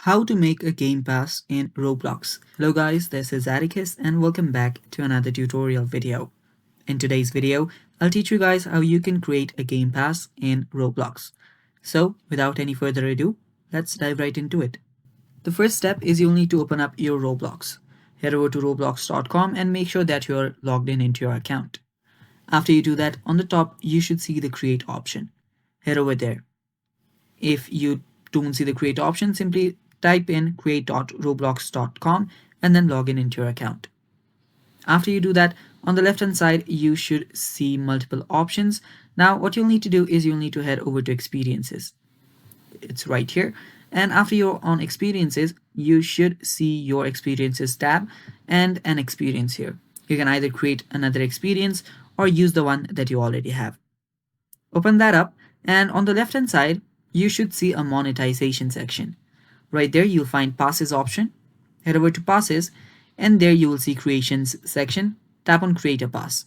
How to make a game pass in Roblox. Hello guys, this is Atticus and welcome back to another tutorial video. In today's video, I'll teach you guys how you can create a game pass in Roblox. So without any further ado, let's dive right into it. The first step is you'll need to open up your Roblox. Head over to roblox.com and make sure that you're logged in into your account. After you do that, on the top, you should see the create option. Head over there. If you don't see the create option, simply type in create.roblox.com and then log in into your account. After you do that, on the left hand side, you should see multiple options. Now, what you'll need to do is you'll need to head over to experiences. It's right here. And after you're on experiences, you should see your experiences tab and an experience here. You can either create another experience or use the one that you already have. Open that up, and on the left hand side, you should see a monetization section. Right there, you'll find passes option. Head over to passes, and there you will see creations section. Tap on create a pass.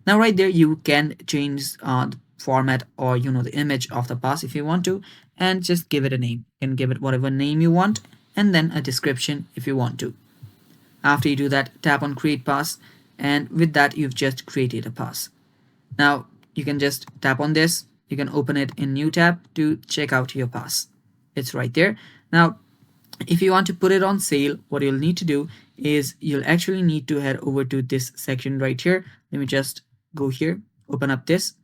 Now right there, you can change the format or the image of the pass if you want to, and just give it a name. You can give it whatever name you want, and then a description if you want to. After you do that, tap on create pass, and with that, you've just created a pass. Now you can just tap on this. You can open it in new tab to check out your pass. It's right there. Now, if you want to put it on sale, what you'll need to do is you'll actually need to head over to this section right here. Let me just go here, open up this.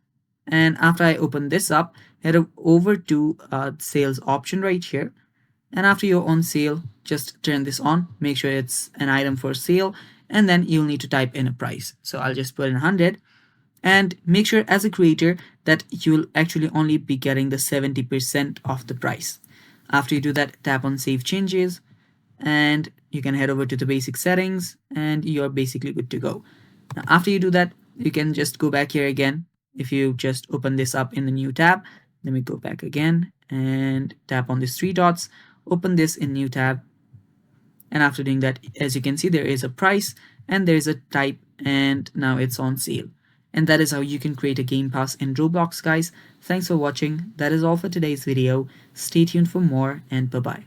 And after I open this up, head over to sales option right here. And after you're on sale, just turn this on. Make sure it's an item for sale. And then you'll need to type in a price. So I'll just put in 100. And make sure as a creator that you'll actually only be getting the 70% of the price. After you do that, tap on save changes and you can head over to the basic settings and you're basically good to go. Now, after you do that, you can just go back here again. If you just open this up in the new tab, let me go back again and tap on these three dots, open this in new tab. And after doing that, as you can see, there is a price and there is a type and now it's on sale. And that is how you can create a game pass in Roblox, guys. Thanks for watching. That is all for today's video. Stay tuned for more and bye-bye.